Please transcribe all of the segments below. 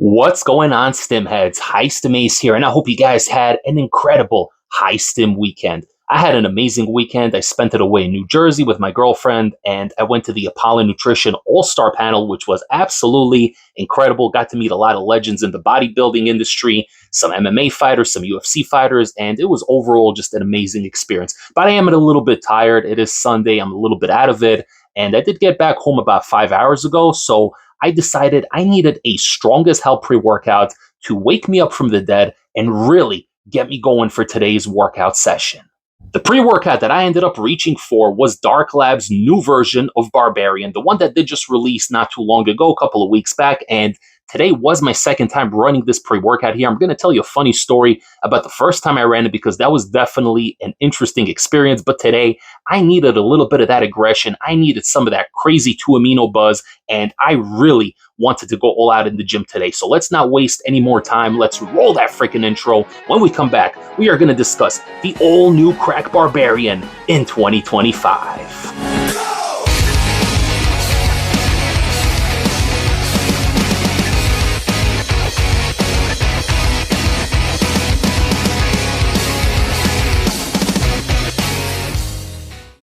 What's going on, stim heads? High Stim Ace here, and I hope you guys had an incredible high stim weekend. I had an amazing weekend. I spent it away in New Jersey with my girlfriend, and I went to the Apollo Nutrition All-Star panel, which was absolutely incredible. Got to meet a lot of legends in the bodybuilding industry, some MMA fighters, some UFC fighters, and it was overall just an amazing experience. But I am a little bit tired. It is Sunday. I'm a little bit out of it, and I did get back home about 5 hours ago, so I decided I needed a strong as hell pre-workout to wake me up from the dead and really get me going for today's workout session. The pre-workout that I ended up reaching for was Dark Lab's new version of Barbarian, the one that they just released not too long ago, a couple of weeks back, and today was my second time running this pre-workout here. I'm going to tell you a funny story about the first time I ran it because that was definitely an interesting experience, but today I needed a little bit of that aggression. I needed some of that crazy 2-amino buzz, and I really wanted to go all out in the gym today. So let's not waste any more time. Let's roll that freaking intro. When we come back, we are going to discuss the all-new Crack Barbarian in 2025.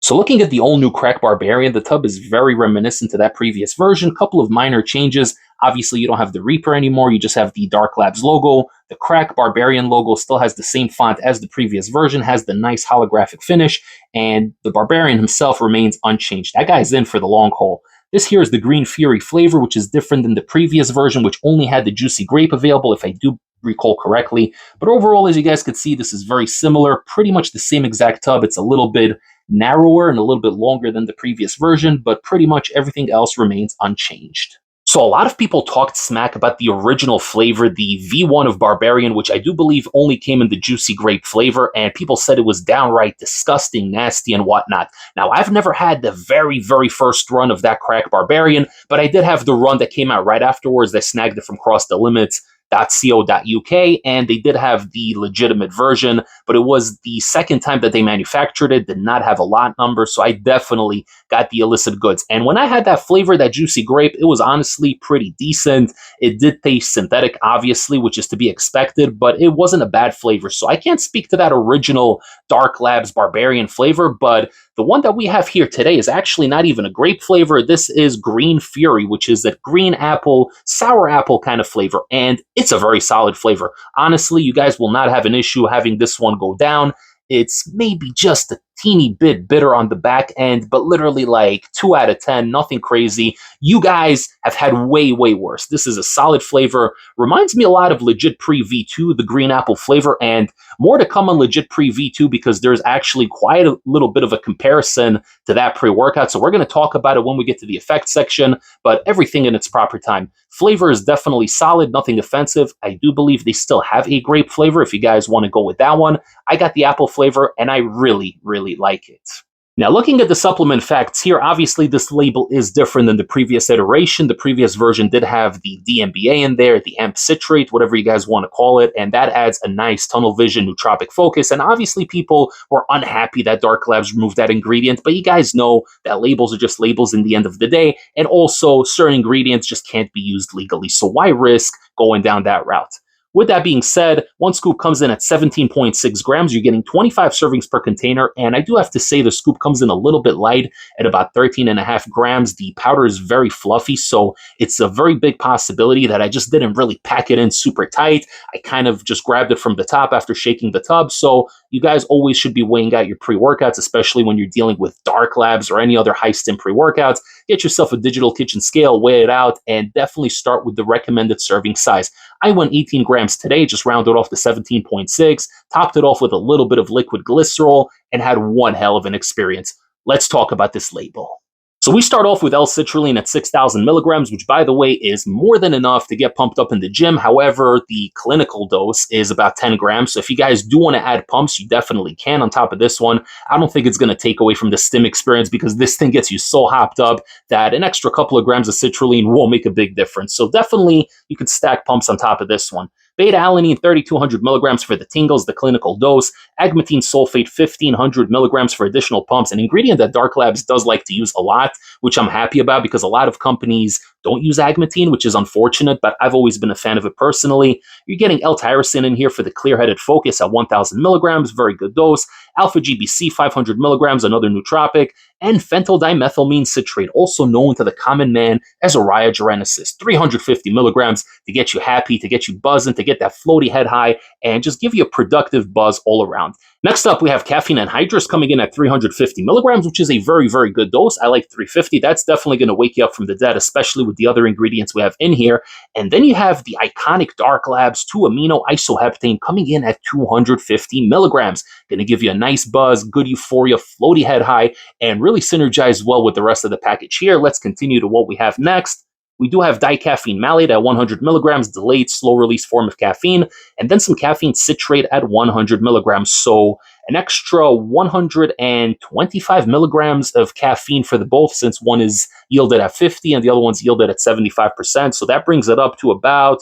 So looking at the all-new Crack Barbarian, the tub is very reminiscent to that previous version. A couple of minor changes. Obviously, you don't have the Reaper anymore. You just have the Dark Labs logo. The Crack Barbarian logo still has the same font as the previous version, has the nice holographic finish, and the Barbarian himself remains unchanged. That guy's in for the long haul. This here is the Green Fury flavor, which is different than the previous version, which only had the juicy grape available, if I do recall correctly. But overall, as you guys can see, this is very similar, pretty much the same exact tub. It's a little bit narrower and a little bit longer than the previous version, but pretty much everything else remains unchanged. So a lot of people talked smack about the original flavor, the V1 of Barbarian, which I do believe only came in the juicy grape flavor, and people said it was downright disgusting, nasty, and whatnot. Now, I've never had the very, very first run of that Crack Barbarian, but I did have the run that came out right afterwards. I snagged it from crossthelimits.co.uk, and they did have the legitimate version, but it was the second time that they manufactured it, did not have a lot number, so I definitely got the illicit goods. And when I had that flavor, that juicy grape, it was honestly pretty decent. It did taste synthetic, obviously, which is to be expected, but it wasn't a bad flavor. So I can't speak to that original Dark Labs Barbarian flavor, but the one that we have here today is actually not even a grape flavor. This is Green Fury, which is that green apple, sour apple kind of flavor, and it's a very solid flavor. Honestly, you guys will not have an issue having this one go down. It's maybe just a teeny bit bitter on the back end, but literally like 2 out of 10, nothing crazy. You guys have had way, way worse. This is a solid flavor. Reminds me a lot of Legit Pre V2, the green apple flavor, and more to come on Legit Pre V2 because there's actually quite a little bit of a comparison to that pre-workout. So we're going to talk about it when we get to the effects section, but everything in its proper time. Flavor is definitely solid, nothing offensive. I do believe they still have a grape flavor if you guys want to go with that one. I got the apple flavor, and I really, really like it. Now, looking at the supplement facts here, obviously this label is different than the previous iteration. The previous version did have the DMBA in there, the amp citrate, whatever you guys want to call it, and that adds a nice tunnel vision, nootropic focus. And obviously people were unhappy that Dark Labs removed that ingredient, but you guys know that labels are just labels in the end of the day, and also certain ingredients just can't be used legally. So why risk going down that route? With that being said, one scoop comes in at 17.6 grams. You're getting 25 servings per container, and I do have to say the scoop comes in a little bit light at about 13.5 grams. The powder is very fluffy, so it's a very big possibility that I just didn't really pack it in super tight. I kind of just grabbed it from the top after shaking the tub, so you guys always should be weighing out your pre-workouts, especially when you're dealing with Dark Labs or any other high-stim pre-workouts. Get yourself a digital kitchen scale, weigh it out, and definitely start with the recommended serving size. I went 18 grams today, just rounded off to 17.6, topped it off with a little bit of liquid glycerol, and had one hell of an experience. Let's talk about this label. So we start off with L-citrulline at 6,000 milligrams, which, by the way, is more than enough to get pumped up in the gym. However, the clinical dose is about 10 grams. So if you guys do want to add pumps, you definitely can on top of this one. I don't think it's going to take away from the stim experience because this thing gets you so hopped up that an extra couple of grams of citrulline won't make a big difference. So definitely you could stack pumps on top of this one. Beta-alanine, 3,200 milligrams for the tingles, the clinical dose. Agmatine sulfate, 1,500 milligrams for additional pumps, an ingredient that Dark Labs does like to use a lot, which I'm happy about because a lot of companies don't use agmatine, which is unfortunate, but I've always been a fan of it personally. You're getting L-tyrosine in here for the clear-headed focus at 1,000 milligrams, very good dose. Alpha-GBC, 500 milligrams, another nootropic, and phenyldimethylamine citrate, also known to the common man as Oriya genesis, 350 milligrams to get you happy, to get you buzzing, to get that floaty head high, and just give you a productive buzz all around. Next up, we have caffeine anhydrous coming in at 350 milligrams, which is a very, very good dose. I like 350. That's definitely going to wake you up from the dead, especially with the other ingredients we have in here. And then you have the iconic Dark Labs 2-amino isoheptane coming in at 250 milligrams. Going to give you a nice buzz, good euphoria, floaty head high, and really synergize well with the rest of the package here. Let's continue to what we have next. We do have dicaffeine malate at 100 milligrams, delayed slow-release form of caffeine, and then some caffeine citrate at 100 milligrams. So an extra 125 milligrams of caffeine for the both, since one is yielded at 50 and the other one's yielded at 75%. So that brings it up to about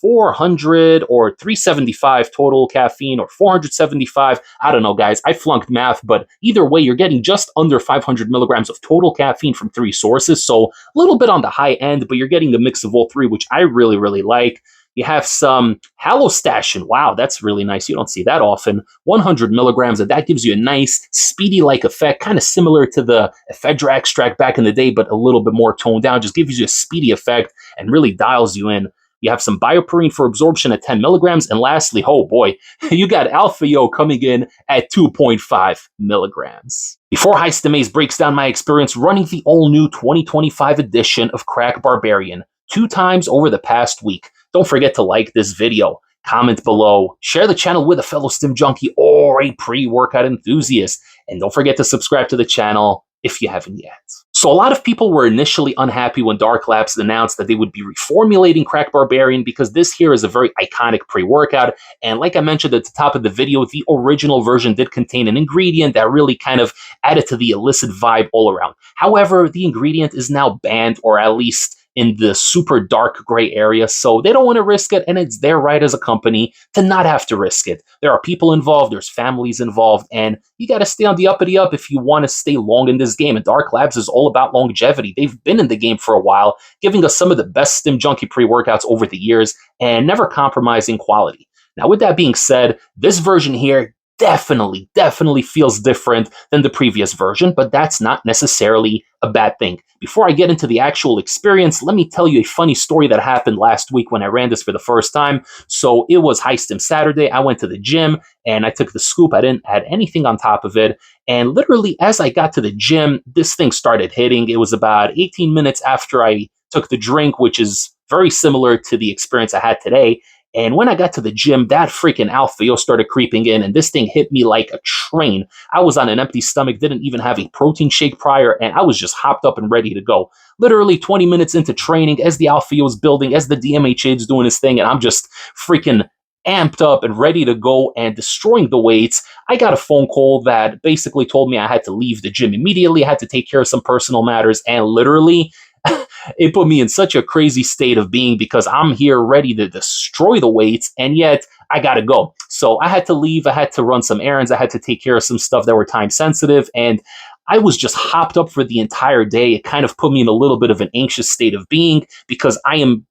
400 or 375 total caffeine, or 475. I don't know, guys. I flunked math, but either way, you're getting just under 500 milligrams of total caffeine from 3 sources. So a little bit on the high end, but you're getting a mix of all 3, which I really, really like. You have some halostashin. Wow, that's really nice. You don't see that often. 100 milligrams, and that gives you a nice speedy-like effect, kind of similar to the ephedra extract back in the day, but a little bit more toned down. Just gives you a speedy effect and really dials you in. You have some bioperine for absorption at 10 milligrams. And lastly, oh boy, you got Alpha-Yo coming in at 2.5 milligrams. Before Heistamase breaks down my experience running the all-new 2025 edition of Crack Barbarian 2 times over the past week, don't forget to like this video, comment below, share the channel with a fellow stim junkie or a pre-workout enthusiast, and don't forget to subscribe to the channel if you haven't yet. So a lot of people were initially unhappy when Dark Labs announced that they would be reformulating Crack Barbarian, because this here is a very iconic pre-workout. And like I mentioned at the top of the video, the original version did contain an ingredient that really kind of added to the illicit vibe all around. However, the ingredient is now banned, or at least in the super dark gray area, so they don't want to risk it, and it's their right as a company to not have to risk it. There are people involved, there's families involved, and you got to stay on the uppity up if you want to stay long in this game, and Dark Labs is all about longevity. They've been in the game for a while, giving us some of the best Stim Junkie pre-workouts over the years, and never compromising quality. Now, with that being said, this version here definitely feels different than the previous version, but that's not necessarily a bad thing. Before I get into the actual experience, let me tell you a funny story that happened last week when I ran this for the first time. So it was High Stim Saturday. I went to the gym and I took the scoop. I didn't add anything on top of it. And literally, as I got to the gym, this thing started hitting. It was about 18 minutes after I took the drink, which is very similar to the experience I had today. And when I got to the gym, that freaking Alpha-Yo started creeping in, and this thing hit me like a train. I was on an empty stomach, didn't even have a protein shake prior, and I was just hopped up and ready to go. Literally 20 minutes into training, as the Alpha-Yo is building, as the DMHA is doing his thing, and I'm just freaking amped up and ready to go and destroying the weights, I got a phone call that basically told me I had to leave the gym immediately. I had to take care of some personal matters, and literally it put me in such a crazy state of being, because I'm here ready to destroy the weights, and yet I gotta go. So I had to leave. I had to run some errands. I had to take care of some stuff that were time sensitive, and I was just hopped up for the entire day. It kind of put me in a little bit of an anxious state of being, because I am,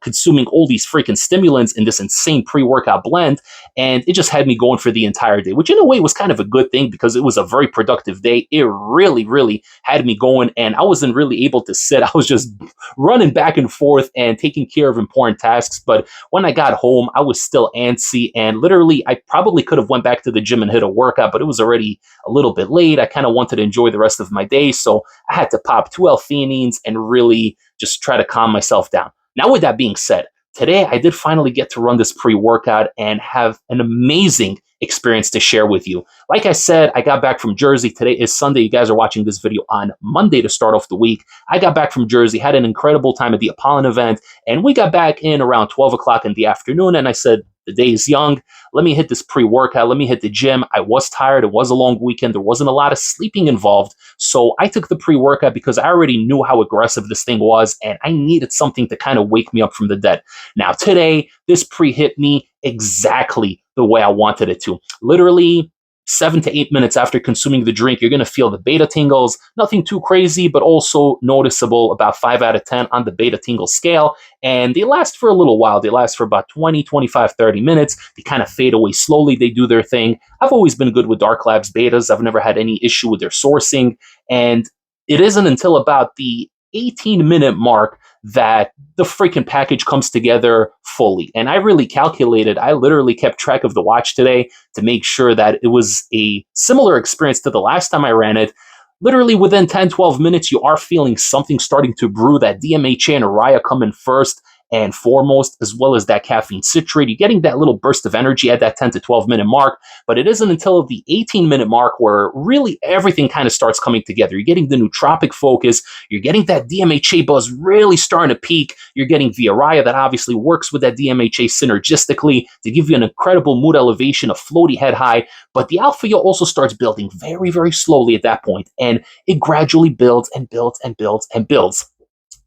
consuming all these freaking stimulants in this insane pre-workout blend, and it just had me going for the entire day, which in a way was kind of a good thing, because it was a very productive day. It really had me going, and I wasn't really able to sit. I was just running back and forth and taking care of important tasks. But when I got home, I was still antsy, and literally I probably could have went back to the gym and hit a workout, but it was already a little bit late. I kind of wanted to enjoy the rest of my day, so I had to pop 2 L-theanines and really just try to calm myself down. Now, with that being said, today I did finally get to run this pre-workout and have an amazing experience to share with you. Like I said, I got back from Jersey. Today is Sunday. You guys are watching this video on Monday to start off the week. I got back from Jersey, had an incredible time at the Apollon event, and we got back in around 12 o'clock in the afternoon, and I said, the day is young. Let me hit this pre-workout. Let me hit the gym. I was tired. It was a long weekend. There wasn't a lot of sleeping involved. So I took the pre-workout because I already knew how aggressive this thing was, and I needed something to kind of wake me up from the dead. Now, today, this pre hit me exactly the way I wanted it to. Literally, 7 to 8 minutes after consuming the drink, you're going to feel the beta tingles. Nothing too crazy, but also noticeable, about 5 out of 10 on the beta tingle scale. And they last for a little while. They last for about 20, 25, 30 minutes. They kind of fade away slowly. They do their thing. I've always been good with Dark Labs betas. I've never had any issue with their sourcing. And it isn't until about the 18-minute mark that the freaking package comes together fully. And I really calculated, I literally kept track of the watch today to make sure that it was a similar experience to the last time I ran it. Literally within 10, 12 minutes, you are feeling something starting to brew. That DMHA and Araya come in first and foremost, as well as that caffeine citrate. You're getting that little burst of energy at that 10 to 12 minute mark, but it isn't until the 18-minute mark where really everything kind of starts coming together. You're getting the nootropic focus, you're getting that DMHA buzz really starting to peak, you're getting the Araya that obviously works with that DMHA synergistically to give you an incredible mood elevation, a floaty head high, but the alpha yo also starts building very, very slowly at that point, and it gradually builds and builds and builds and builds.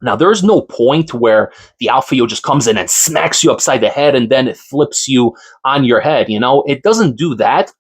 Now, there's no point where the alpha yo just comes in and smacks you upside the head and then it flips you on your head. You know, it doesn't do that.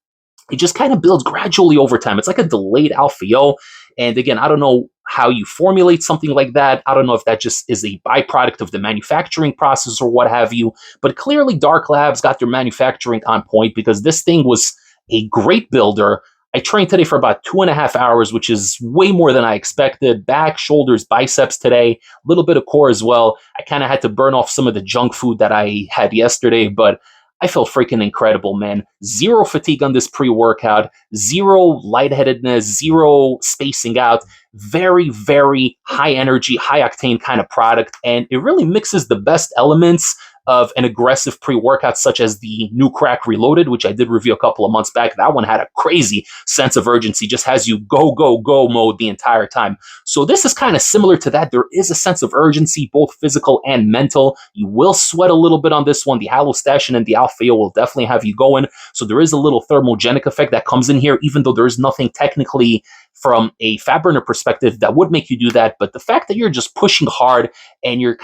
It just kind of builds gradually over time. It's like a delayed alpha yo. And again, I don't know how you formulate something like that. I don't know if that just is a byproduct of the manufacturing process or what have you. But clearly, Dark Labs got their manufacturing on point, because this thing was a great builder. I trained today for about 2.5 hours, which is way more than I expected. Back, shoulders, biceps today, a little bit of core as well. I kind of had to burn off some of the junk food that I had yesterday, but I felt freaking incredible, man. Zero fatigue on this pre-workout, zero lightheadedness, zero spacing out. Very, very high energy, high octane kind of product. And it really mixes the best elements of an aggressive pre-workout, such as the new Crack Reloaded, which I did review a couple of months back. That one had a crazy sense of urgency, just has you go, go, go mode the entire time. So this is kind of similar to that. There is a sense of urgency, both physical and mental. You will sweat a little bit on this one. The Halostation and the Alpha Yo will definitely have you going. So there is a little thermogenic effect that comes in here, even though there is nothing technically from a fat burner perspective that would make you do that. But the fact that you're just pushing hard and you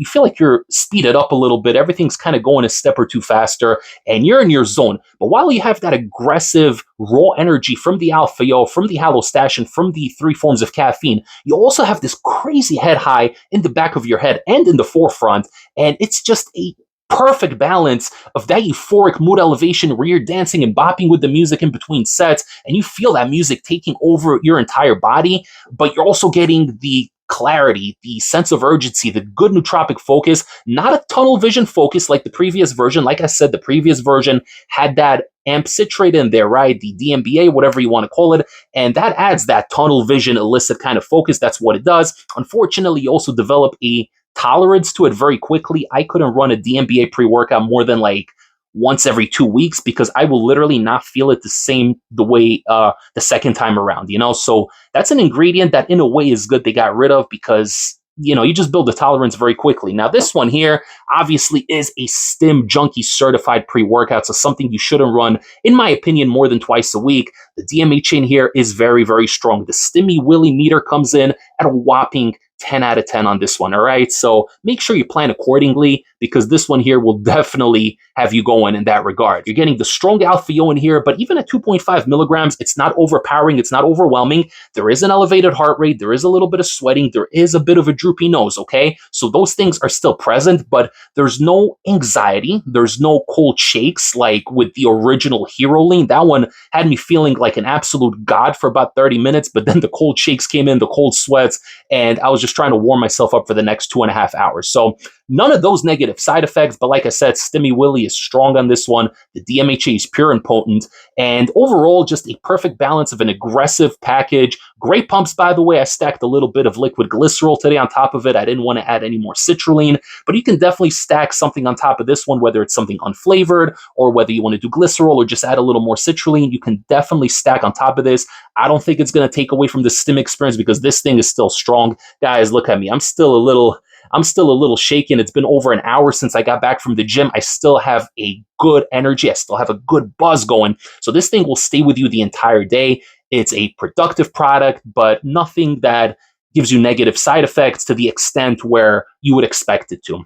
feel like you're speeded up a little bit, everything's kind of going a step or two faster and you're in your zone. But while you have that aggressive raw energy from the Alpha Yo, from the Halostation, from the 3 forms of caffeine, you also have this crazy head high in the back of your head and in the forefront. And it's just a perfect balance of that euphoric mood elevation where you're dancing and bopping with the music in between sets and you feel that music taking over your entire body, but you're also getting the clarity, the sense of urgency, the good nootropic focus, not a tunnel vision focus like the previous version. Like I said, the previous version had that amp citrate in there, right? The DMBA, whatever you want to call it. And that adds that tunnel vision illicit kind of focus. That's what it does. Unfortunately, you also develop a tolerance to it very quickly. I couldn't run a DMBA pre-workout more than like once every 2 weeks because I will literally not feel it the way the second time around, you know? So that's an ingredient that in a way is good they got rid of because, you know, you just build a tolerance very quickly. Now, this one here obviously is a Stim Junkie certified pre-workout, so something you shouldn't run, in my opinion, more than twice a week. The DMHA in here is very, very strong. The Stimmy Willy meter comes in at a whopping 10 out of 10 on this one, all right? So make sure you plan accordingly because this one here will definitely have you going in that regard. You're getting the strong Alpha Yo in here, but even at 2.5 milligrams, it's not overpowering, it's not overwhelming. There is an elevated heart rate, there is a little bit of sweating, there is a bit of a droopy nose, okay? So those things are still present, but there's no anxiety, there's no cold shakes like with the original Hero Lean. That one had me feeling like an absolute god for about 30 minutes, but then the cold shakes came in, the cold sweats, and I was just trying to warm myself up for the next 2.5 hours. So none of those negative side effects, but like I said, Stimmy Willy is strong on this one. The DMHA is pure and potent, and overall, just a perfect balance of an aggressive package. Great pumps, by the way. I stacked a little bit of liquid glycerol today on top of it. I didn't want to add any more citrulline, but you can definitely stack something on top of this one, whether it's something unflavored or whether you want to do glycerol or just add a little more citrulline. You can definitely stack on top of this. I don't think it's going to take away from the Stim experience because this thing is still strong. Guys, look at me. I'm still a little shaken. It's been over an hour since I got back from the gym. I still have a good energy. I still have a good buzz going. So this thing will stay with you the entire day. It's a productive product, but nothing that gives you negative side effects to the extent where you would expect it to.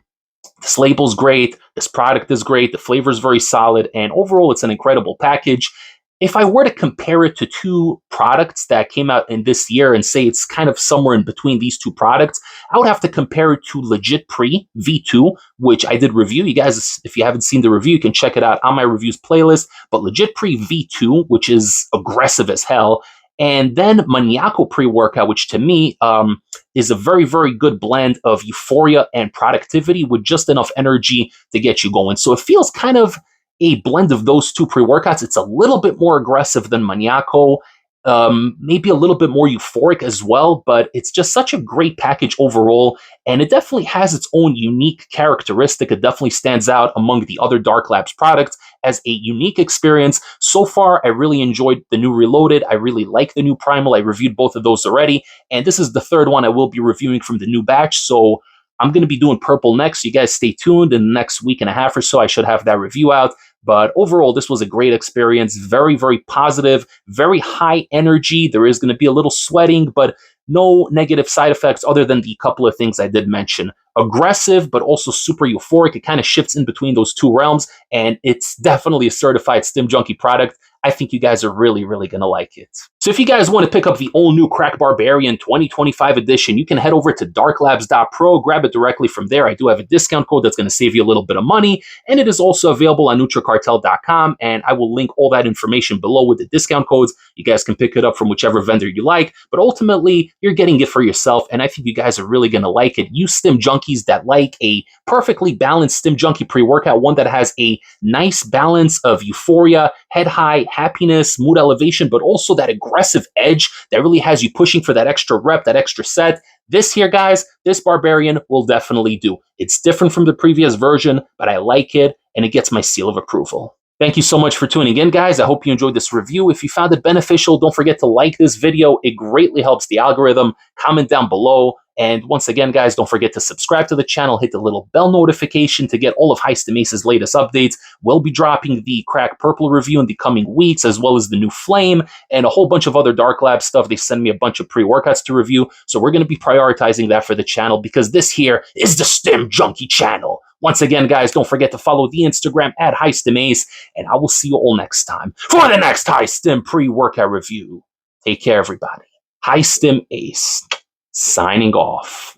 This label's great. This product is great. The flavor is very solid. And overall, it's an incredible package. if I were to compare it to two products that came out in this year and say it's kind of somewhere in between these two products, I would have to compare it to Legit Pre V2, which I did review. You guys, if you haven't seen the review, you can check it out on my reviews playlist. But Legit Pre V2, which is aggressive as hell, and then Maniaco pre-workout, which to me is a very, very good blend of euphoria and productivity with just enough energy to get you going. So it feels kind of a blend of those two pre-workouts. It's a little bit more aggressive than Maniaco, maybe a little bit more euphoric as well, but it's just such a great package overall, and it definitely has its own unique characteristic. It definitely stands out among the other Dark Labs products as a unique experience. So far, I really enjoyed the new Reloaded. I really like the new Primal. I reviewed both of those already, and this is the third one I will be reviewing from the new batch, so I'm going to be doing Purple next. You guys stay tuned. In the next week and a half or so, I should have that review out. But overall, this was a great experience. Very, very positive, very high energy. There is going to be a little sweating, but no negative side effects other than the couple of things I did mention. Aggressive, but also super euphoric. It kind of shifts in between those two realms, and it's definitely a certified Stim Junkie product. I think you guys are really, really going to like it. So if you guys want to pick up the all-new Crack Barbarian 2025 edition, you can head over to darklabs.pro, grab it directly from there. I do have a discount code that's going to save you a little bit of money, and it is also available on nutracartel.com, and I will link all that information below with the discount codes. You guys can pick it up from whichever vendor you like, but ultimately, you're getting it for yourself, and I think you guys are really going to like it. You Stim Junkies that like a perfectly balanced Stim Junkie pre-workout, one that has a nice balance of euphoria, head high, happiness, mood elevation, but also that aggressive edge that really has you pushing for that extra rep, that extra set. This here, guys, this Barbarian will definitely do. It's different from the previous version, but I like it, and it gets my seal of approval. Thank you so much for tuning in, guys. I hope you enjoyed this review. If you found it beneficial, don't forget to like this video. It greatly helps the algorithm. Comment down below. And once again, guys, don't forget to subscribe to the channel. Hit the little bell notification to get all of Heist Ace's latest updates. We'll be dropping the Crack Purple review in the coming weeks, as well as the new Flame and a whole bunch of other Dark Lab stuff. They send me a bunch of pre-workouts to review. So we're going to be prioritizing that for the channel because this here is the Stim Junkie channel. Once again, guys, don't forget to follow the Instagram at Heist Ace, and I will see you all next time for the next Heist Stim pre-workout review. Take care, everybody. Heist Ace, signing off.